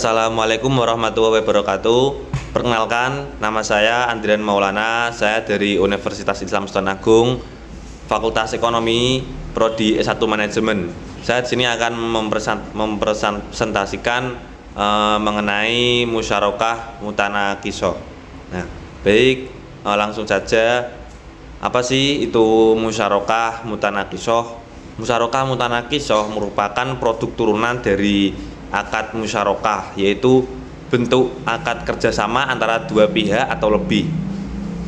Assalamualaikum warahmatullahi wabarakatuh. Perkenalkan, nama saya Andrian Maulana. Saya dari Universitas Islam Sultan Agung, Fakultas Ekonomi, Prodi S1 Manajemen. Saya di sini akan mempresentasikan mengenai musyarakah mutanaqishoh. Nah, baik, langsung saja. Apa sih itu musyarakah mutanaqishoh? Musyarakah mutanaqishoh merupakan produk turunan dari akad musyarakah, yaitu bentuk akad kerjasama antara dua pihak atau lebih.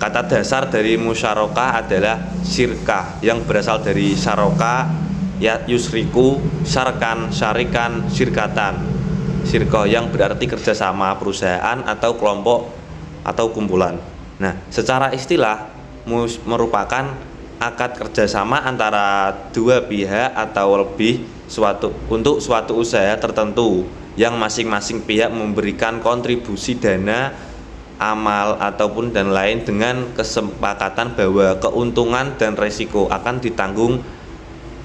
Kata dasar dari musyarakah adalah syirkah, yang berasal dari syaraka, ya yusriku, syarkan, syarikan, syirkatan. Syirkah yang berarti kerjasama perusahaan atau kelompok atau kumpulan. Nah, secara istilah merupakan akad kerjasama antara dua pihak atau lebih untuk suatu usaha tertentu yang masing-masing pihak memberikan kontribusi dana, amal ataupun dan lain dengan kesepakatan bahwa keuntungan dan resiko akan ditanggung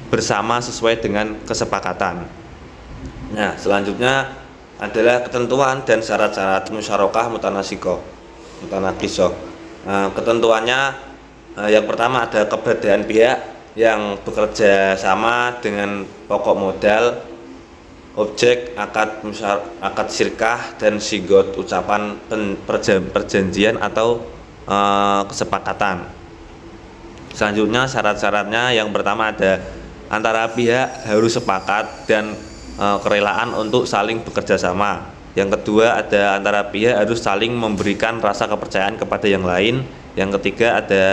bersama sesuai dengan kesepakatan. Nah, selanjutnya adalah ketentuan dan syarat-syarat musyarakah mutanaqishoh. Ketentuannya yang pertama ada keberadaan pihak yang bekerja sama dengan pokok modal, objek akad syirkah dan sigot ucapan perjanjian atau kesepakatan. Selanjutnya syarat-syaratnya yang pertama ada antara pihak harus sepakat dan kerelaan untuk saling bekerja sama. Yang kedua ada antara pihak harus saling memberikan rasa kepercayaan kepada yang lain. Yang ketiga ada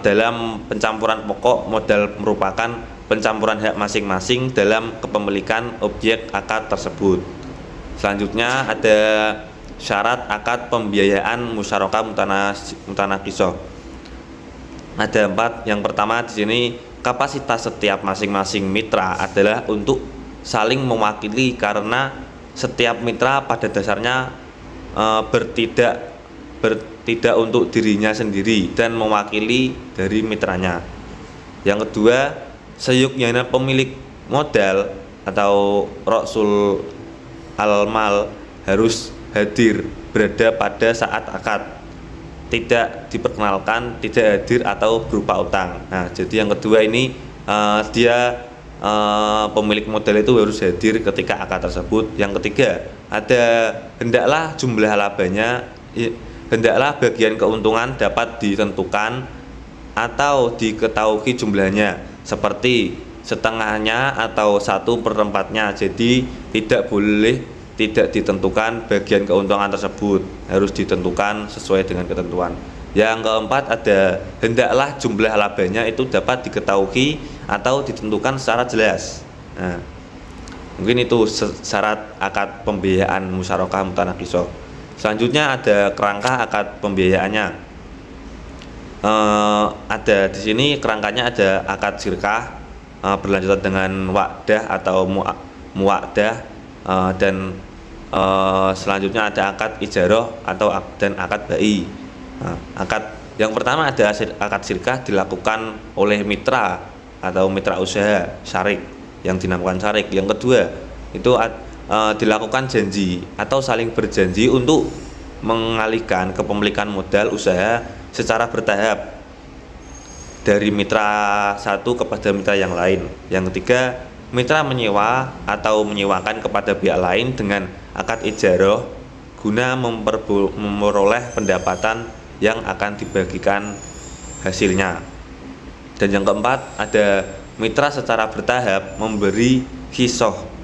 dalam pencampuran pokok modal merupakan pencampuran hak masing-masing dalam kepemilikan objek akad tersebut. Selanjutnya ada syarat akad pembiayaan musyarakah mutanaqishoh. Ada 4. Yang pertama di sini kapasitas setiap masing-masing mitra adalah untuk saling mewakili, karena setiap mitra pada dasarnya bertindak untuk dirinya sendiri dan mewakili dari mitranya. Yang kedua, seyogyanya pemilik modal atau rasul al-mal harus hadir berada pada saat akad, tidak diperkenalkan tidak hadir atau berupa utang. Nah, jadi yang kedua ini pemilik modal itu harus hadir ketika akad tersebut. Yang ketiga ada hendaklah bagian keuntungan dapat ditentukan atau diketahui jumlahnya, seperti setengahnya atau 1/4-nya. Jadi tidak boleh tidak ditentukan bagian keuntungan tersebut, harus ditentukan sesuai dengan ketentuan. Yang keempat ada hendaklah jumlah labanya itu dapat diketahui atau ditentukan secara jelas. Nah, mungkin itu syarat akad pembiayaan musyarakah mutanaqishoh. Selanjutnya ada kerangka akad pembiayaannya. Ada di sini kerangkanya ada akad syirkah berlanjutan dengan wa'dah atau muwa'dah, dan selanjutnya ada akad ijarah dan akad bai. Akad yang pertama ada akad syirkah dilakukan oleh mitra atau mitra usaha syarik yang dinamakan syarik. Yang kedua itu dilakukan janji atau saling berjanji untuk mengalihkan kepemilikan modal usaha secara bertahap dari mitra satu kepada mitra yang lain. Yang ketiga, mitra menyewa atau menyewakan kepada pihak lain dengan akad ijarah guna memperoleh pendapatan yang akan dibagikan hasilnya. Dan yang keempat ada mitra secara bertahap memberi hissah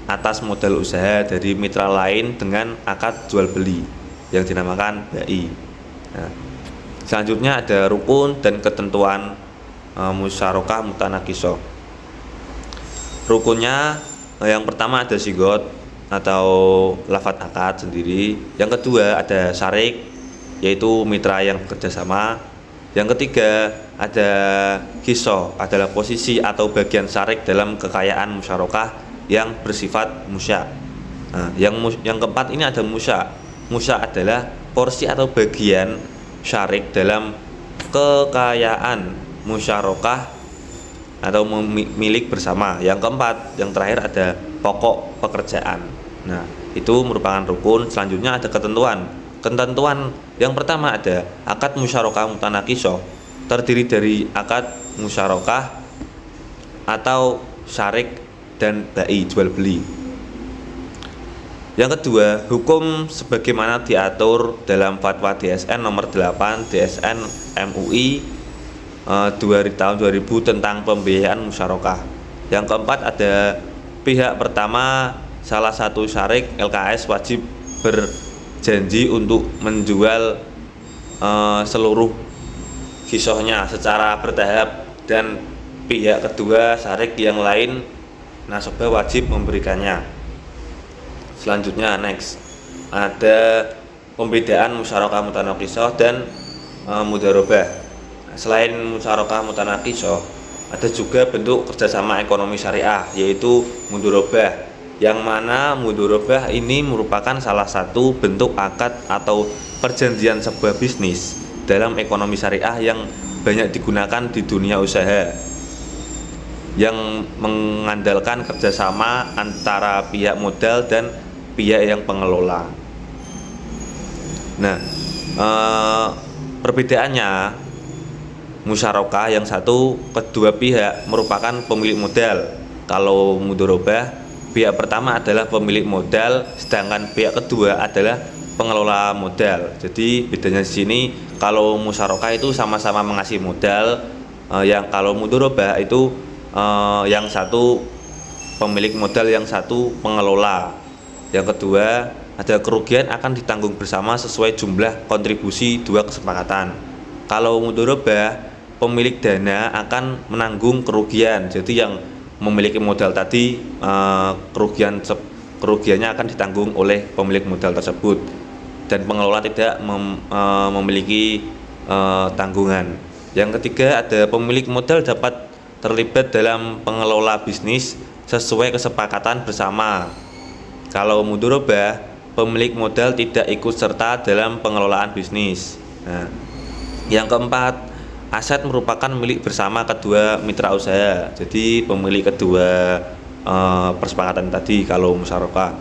atas modal usaha dari mitra lain dengan akad jual beli yang dinamakan bai. Nah, selanjutnya ada rukun dan ketentuan musyarakah mutanaqishoh. Rukunnya yang pertama ada sigot atau lafadz akad sendiri. Yang kedua ada syarik, yaitu mitra yang bekerjasama. Yang ketiga ada hissah, adalah posisi atau bagian syarik dalam kekayaan musyarakah yang bersifat musya. Nah, yang keempat ini ada musya. Musya adalah porsi atau bagian syarik dalam kekayaan musyarakah atau milik bersama. Yang keempat, yang terakhir ada pokok pekerjaan. Nah, itu merupakan rukun. Selanjutnya ada ketentuan. Ketentuan yang pertama ada akad musyarakah mutanakisah, terdiri dari akad musyarakah atau syarik dan bai, jual beli. Yang kedua, hukum sebagaimana diatur dalam Fatwa DSN nomor 8 DSN MUI tahun 2000 tentang pembiayaan musyarakah. Yang keempat ada pihak pertama salah satu syarik LKS wajib berjanji untuk menjual seluruh kisahnya secara bertahap, dan pihak kedua syarik yang lain nasabah wajib memberikannya. Selanjutnya next ada pembedaan musyarakah mutanakisah dan mudharabah. Selain musyarakah mutanakisah, ada juga bentuk kerjasama ekonomi syariah, yaitu mudharabah, yang mana mudharabah ini merupakan salah satu bentuk akad atau perjanjian sebuah bisnis dalam ekonomi syariah yang banyak digunakan di dunia usaha, yang mengandalkan kerjasama antara pihak modal dan pihak yang pengelola. Nah, perbedaannya, musyarakah yang satu kedua pihak merupakan pemilik modal. Kalau mudharabah, pihak pertama adalah pemilik modal, sedangkan pihak kedua adalah pengelola modal. Jadi bedanya di sini, kalau musyarakah itu sama-sama mengasih modal, yang kalau mudharabah itu yang satu pemilik modal, yang satu pengelola. Yang kedua, ada kerugian akan ditanggung bersama sesuai jumlah kontribusi dua kesepakatan. Kalau mudharabah, pemilik dana akan menanggung kerugian. Jadi yang memiliki modal tadi, kerugiannya akan ditanggung oleh pemilik modal tersebut, dan pengelola tidak memiliki tanggungan. Yang ketiga, ada pemilik modal dapat terlibat dalam pengelola bisnis sesuai kesepakatan bersama. Kalau mudharabah, pemilik modal tidak ikut serta dalam pengelolaan bisnis. Nah, yang keempat, aset merupakan milik bersama kedua mitra usaha. Jadi pemilik kedua persepakatan tadi kalau musyarakah.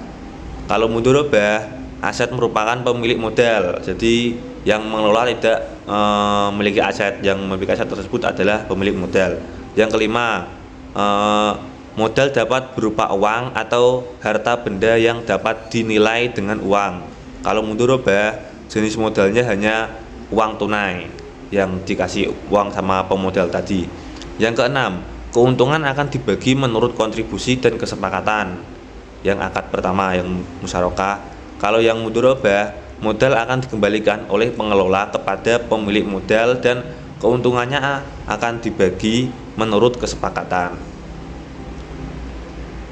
Kalau mudharabah, aset merupakan pemilik modal. Jadi yang mengelola tidak memiliki aset, yang memiliki aset tersebut adalah pemilik modal. Yang kelima, modal dapat berupa uang atau harta benda yang dapat dinilai dengan uang. Kalau mudharabah, jenis modalnya hanya uang tunai yang dikasih uang sama pemodal tadi. Yang keenam, keuntungan akan dibagi menurut kontribusi dan kesepakatan. Yang akad pertama yang musyarakah. Kalau yang mudharabah, modal akan dikembalikan oleh pengelola kepada pemilik modal dan keuntungannya akan dibagi menurut kesepakatan.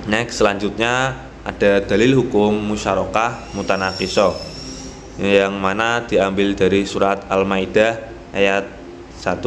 Next, selanjutnya ada dalil hukum musyarakah mutanakisah, yang mana diambil dari surat Al-Maidah ayat 1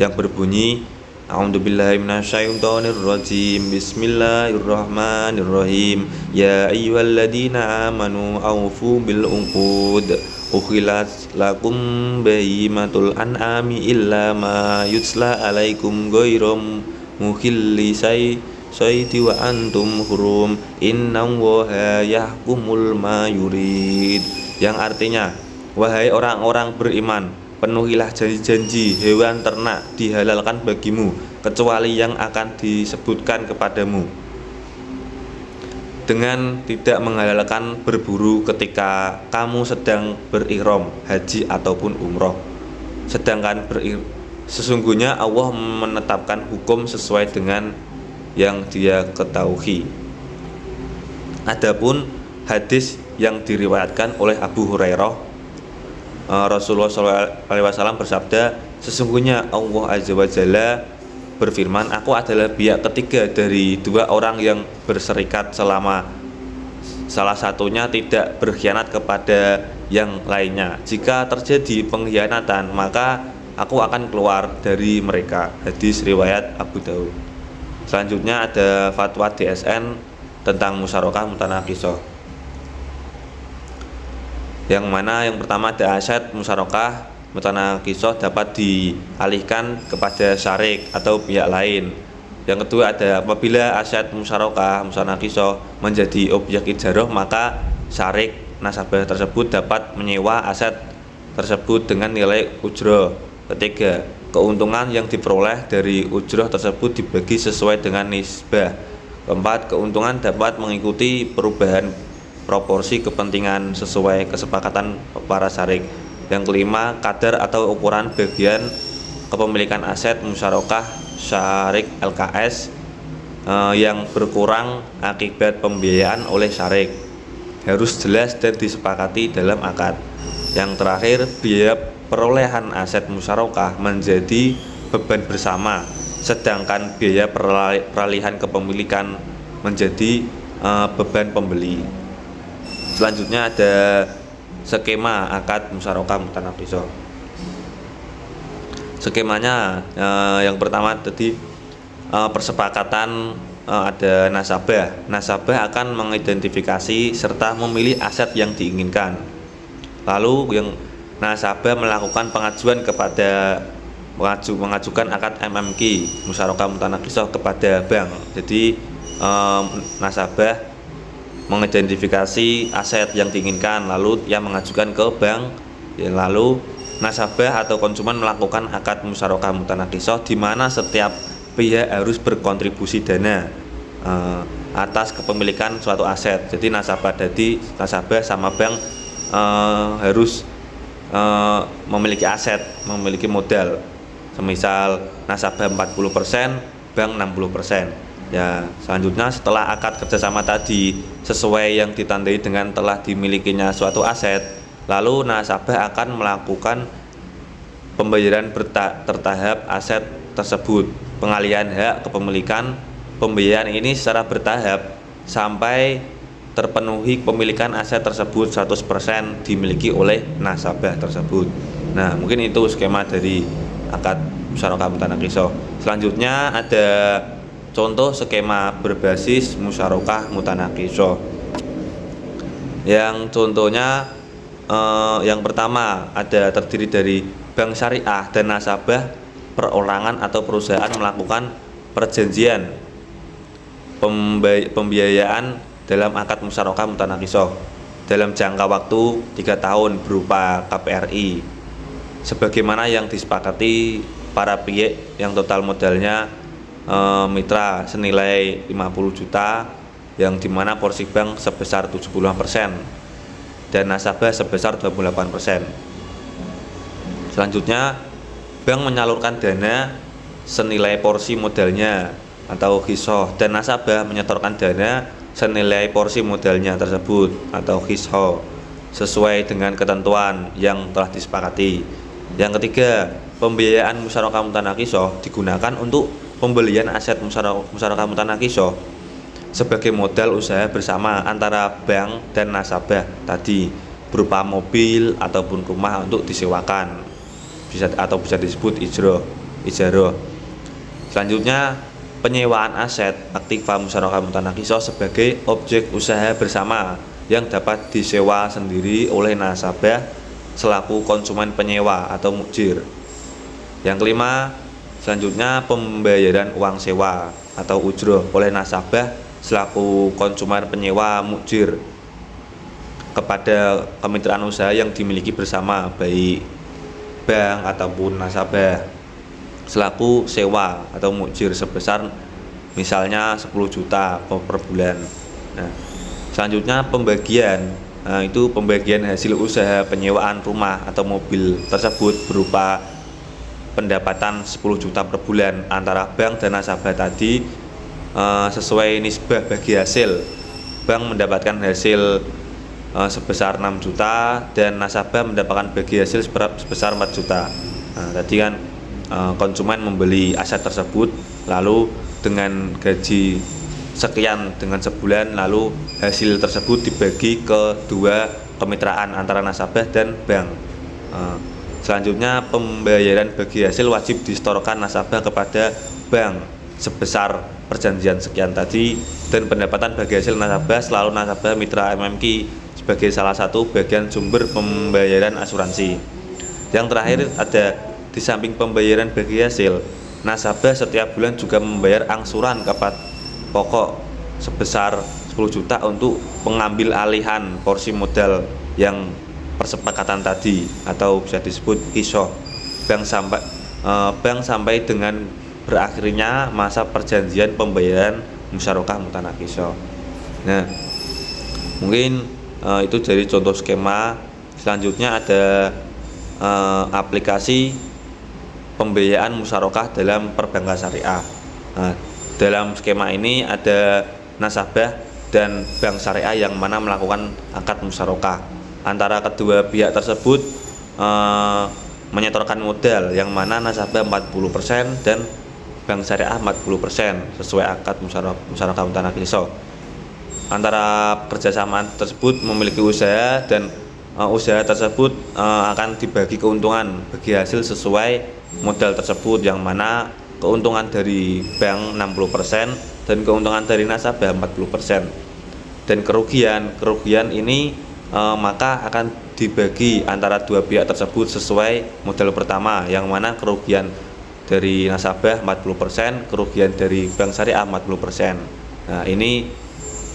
yang berbunyi, A'udzubillahi minasyaitonirrajim, Bismillahirrahmanirrahim, Ya ayyuhalladzina amanu aufu bil uqud, ukhilat lakum bahimatul an'ami illa ma yutsla alaikum ghairum mukhilli sayti wa antum hurum, innallaha yahkumul ma yurid. Yang artinya, wahai orang-orang beriman, penuhilah janji-janji hewan ternak dihalalkan bagimu kecuali yang akan disebutkan kepadamu, dengan tidak menghalalkan berburu ketika kamu sedang berihram haji ataupun umroh. Sedangkan sesungguhnya Allah menetapkan hukum sesuai dengan yang Dia ketahui. Adapun hadis yang diriwayatkan oleh Abu Hurairah, Rasulullah SAW bersabda, sesungguhnya Allah Azza wa Jalla berfirman, aku adalah pihak ketiga dari dua orang yang berserikat selama salah satunya tidak berkhianat kepada yang lainnya. Jika terjadi pengkhianatan, maka aku akan keluar dari mereka. Hadis riwayat Abu Daud. Selanjutnya ada fatwa DSN tentang musyarakah mutanakisah, yang mana yang pertama ada aset musyarakah mutanakisah dapat dialihkan kepada syarik atau pihak lain. Yang kedua ada apabila aset musyarakah mutanakisah menjadi objek ijarah, maka syarik nasabah tersebut dapat menyewa aset tersebut dengan nilai ujroh. Ketiga, keuntungan yang diperoleh dari ujroh tersebut dibagi sesuai dengan nisbah. Keempat, keuntungan dapat mengikuti perubahan proporsi kepentingan sesuai kesepakatan para syarik. Yang kelima, kadar atau ukuran bagian kepemilikan aset musyarakah syarik LKS yang berkurang akibat pembiayaan oleh syarik harus jelas dan disepakati dalam akad. Yang terakhir, biaya perolehan aset musyarakah menjadi beban bersama, sedangkan biaya peralihan kepemilikan menjadi beban pembeli. Selanjutnya ada skema akad musyarakah mutanaqisah. Skemanya yang pertama tadi persepakatan ada nasabah. Nasabah akan mengidentifikasi serta memilih aset yang diinginkan. Lalu yang nasabah melakukan pengajuan kepada mengajukan akad MMQ musyarakah mutanaqisah kepada bank. Jadi nasabah mengidentifikasi aset yang diinginkan, lalu ia mengajukan ke bank. Lalu nasabah atau konsumen melakukan akad musyarakah mutanaqisah di mana setiap pihak harus berkontribusi dana atas kepemilikan suatu aset. Jadi nasabah sama bank harus memiliki aset, memiliki modal. Semisal nasabah 40%, bank 60%. Ya, selanjutnya setelah akad kerjasama tadi sesuai yang ditandai dengan telah dimilikinya suatu aset, lalu nasabah akan melakukan pembayaran bertahap aset tersebut. Pengalihan hak kepemilikan, pembiayaan ini secara bertahap sampai terpenuhi kepemilikan aset tersebut 100% dimiliki oleh nasabah tersebut. Nah, mungkin itu skema dari akad musyarakah mutanaqisah. Selanjutnya ada contoh skema berbasis musyarakah mutanaqisah. Yang contohnya yang pertama ada terdiri dari bank syariah dan nasabah perorangan atau perusahaan melakukan perjanjian pembiayaan dalam akad musyarakah mutanaqisah dalam jangka waktu 3 tahun berupa KPRI sebagaimana yang disepakati para pihak, yang total modalnya mitra senilai 50 juta, yang dimana porsi bank sebesar 75% dan nasabah sebesar 28%. Selanjutnya, bank menyalurkan dana senilai porsi modalnya atau hissah dan nasabah menyetorkan dana senilai porsi modalnya tersebut atau hissah sesuai dengan ketentuan yang telah disepakati. Yang ketiga, pembiayaan musyarakah mutanaqisah digunakan untuk pembelian aset musyarakah mutanaqisah sebagai modal usaha bersama antara bank dan nasabah tadi berupa mobil ataupun rumah untuk disewakan, bisa disebut ijarah. Selanjutnya, penyewaan aset aktiva musyarakah mutanaqisah sebagai objek usaha bersama yang dapat disewa sendiri oleh nasabah selaku konsumen penyewa atau mukjir. Yang kelima, selanjutnya pembayaran uang sewa atau ujroh oleh nasabah selaku konsumen penyewa mukjir kepada kemitraan usaha yang dimiliki bersama baik bank ataupun nasabah selaku sewa atau mukjir sebesar misalnya 10 juta per bulan. Nah, selanjutnya pembagian, itu pembagian hasil usaha penyewaan rumah atau mobil tersebut berupa pendapatan 10 juta per bulan antara bank dan nasabah tadi sesuai nisbah bagi hasil. Bank mendapatkan hasil sebesar 6 juta dan nasabah mendapatkan bagi hasil sebesar 4 juta. Nah, tadi kan konsumen membeli aset tersebut lalu dengan gaji sekian dengan sebulan, lalu hasil tersebut dibagi ke dua kemitraan antara nasabah dan bank. Selanjutnya, pembayaran bagi hasil wajib disetorkan nasabah kepada bank sebesar perjanjian sekian tadi, dan pendapatan bagi hasil nasabah selalu nasabah mitra MMQ sebagai salah satu bagian sumber pembayaran asuransi. Yang terakhir ada di samping pembayaran bagi hasil, nasabah setiap bulan juga membayar angsuran kepada pokok sebesar 10 10 juta untuk pengambil alihan porsi modal yang persepakatan tadi, atau bisa disebut kisoh. Bank sampai dengan berakhirnya masa perjanjian pembayaran musyarakah mutanakisah. Nah, mungkin itu jadi contoh skema. Selanjutnya ada aplikasi pembiayaan musyarakah dalam perbankan syariah. Nah, dalam skema ini ada nasabah dan bank syariah yang mana melakukan akad musyarakah. Antara kedua pihak tersebut menyetorkan modal yang mana nasabah 40% dan bank syariah 40% sesuai akad musyarakah mutanakisah. Antara kerjasama tersebut memiliki usaha dan usaha tersebut akan dibagi keuntungan bagi hasil sesuai modal tersebut, yang mana keuntungan dari bank 60% dan keuntungan dari nasabah 40%. Dan kerugian ini maka akan dibagi antara dua pihak tersebut sesuai modal pertama, yang mana kerugian dari nasabah 40%, kerugian dari bank syariah 40%. Nah, ini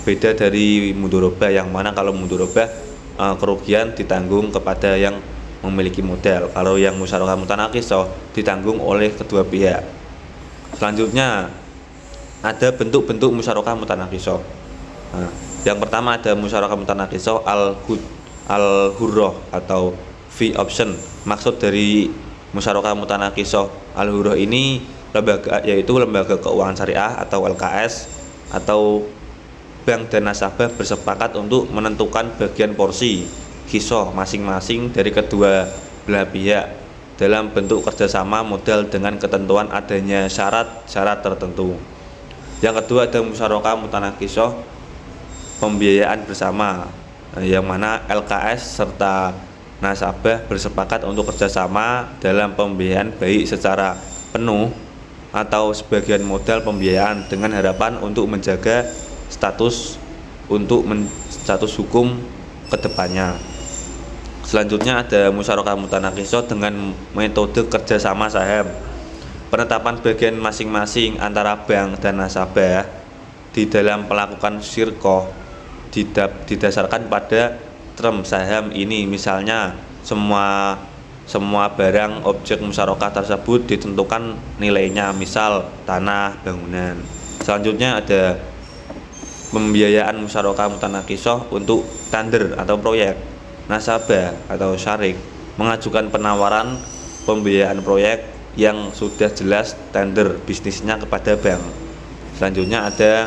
beda dari mudharabah, yang mana kalau mudharabah kerugian ditanggung kepada yang memiliki modal. Kalau yang musyarakah mutanakisah ditanggung oleh kedua pihak. Selanjutnya ada bentuk-bentuk musyarakah mutanakisah. Nah, yang pertama ada musyarakah mutanakisah al-hurrah atau fee option. Maksud dari musyarakah mutanakisah al-hurrah ini yaitu lembaga keuangan syariah atau LKS atau bank dan nasabah bersepakat untuk menentukan bagian porsi kisah masing-masing dari kedua belah pihak dalam bentuk kerjasama modal dengan ketentuan adanya syarat-syarat tertentu. Yang kedua ada musyarakah mutanakisah pembiayaan bersama, yang mana LKS serta nasabah bersepakat untuk kerjasama dalam pembiayaan baik secara penuh atau sebagian modal pembiayaan dengan harapan untuk menjaga status hukum kedepannya. Selanjutnya ada musyarakah mutanakisah dengan metode kerjasama saham. Penetapan bagian masing-masing antara bank dan nasabah di dalam melakukan syirkoh didasarkan pada term saham ini. Misalnya semua barang objek musyarakah tersebut ditentukan nilainya, misal tanah, bangunan. Selanjutnya ada pembiayaan musyarakah mutanakisah untuk tender atau proyek. Nasabah atau syarik mengajukan penawaran pembiayaan proyek yang sudah jelas tender bisnisnya kepada bank. Selanjutnya ada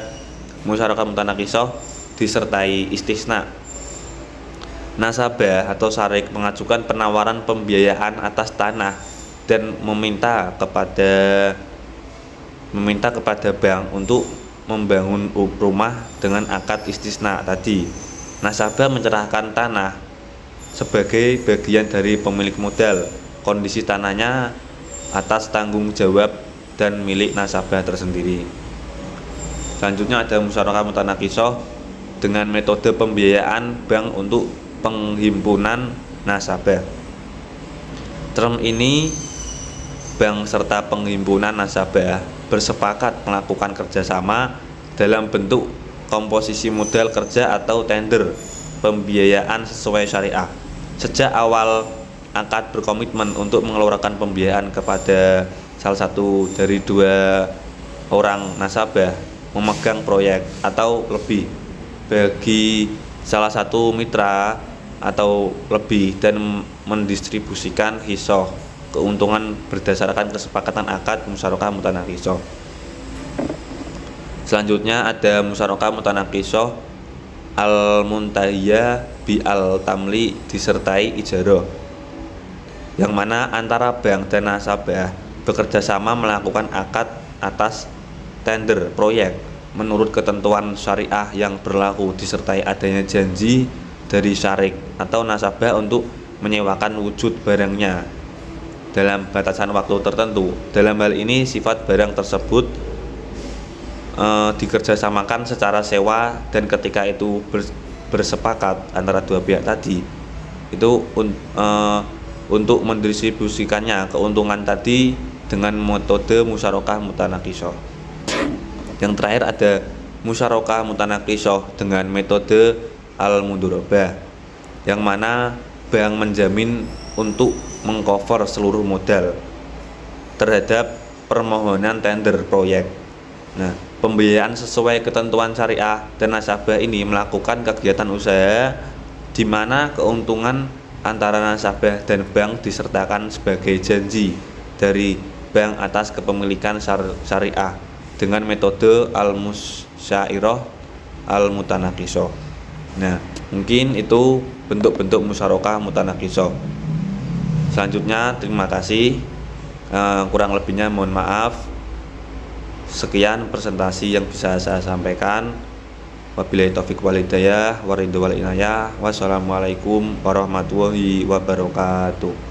musyarakah mutanakisah disertai istisna. Nasabah atau syarik mengajukan penawaran pembiayaan atas tanah dan meminta kepada bank untuk membangun rumah dengan akad istisna tadi. Nasabah menyerahkan tanah sebagai bagian dari pemilik modal. Kondisi tanahnya atas tanggung jawab dan milik nasabah tersendiri. Selanjutnya ada musyarakah mutanakisah dengan metode pembiayaan bank untuk penghimpunan nasabah. Term ini bank serta penghimpunan nasabah bersepakat melakukan kerjasama dalam bentuk komposisi modal kerja atau tender pembiayaan sesuai syariah. Sejak awal akad berkomitmen untuk mengeluarkan pembiayaan kepada salah satu dari dua orang nasabah memegang proyek atau lebih bagi salah satu mitra atau lebih dan mendistribusikan hissah keuntungan berdasarkan kesepakatan akad musyarakah mutanakisah. Selanjutnya ada musyarakah mutanakisah al-muntahiyah bi al-tamli disertai ijarah, yang mana antara bank dan nasabah bekerja sama melakukan akad atas tender proyek menurut ketentuan syariah yang berlaku disertai adanya janji dari syarik atau nasabah untuk menyewakan wujud barangnya dalam batasan waktu tertentu. Dalam hal ini sifat barang tersebut dikerjasamakan secara sewa, dan ketika itu bersepakat antara dua pihak tadi itu untuk mendistribusikannya keuntungan tadi dengan metode musyarakah mutanakisah. Yang terakhir ada musyarakah mutanakishoh dengan metode al-mudharabah, yang mana bank menjamin untuk mengcover seluruh modal terhadap permohonan tender proyek. Nah, pembiayaan sesuai ketentuan syariah dan nasabah ini melakukan kegiatan usaha di mana keuntungan antara nasabah dan bank disertakan sebagai janji dari bank atas kepemilikan syariah dengan metode al-musyairah al-mutanakishoh. Nah, mungkin itu bentuk-bentuk musyarakah mutanakishoh. Selanjutnya, terima kasih. Kurang lebihnya mohon maaf. Sekian presentasi yang bisa saya sampaikan. Wabillahi taufik wal hidayah, waridho wal inayah. Wassalamualaikum warahmatullahi wabarakatuh.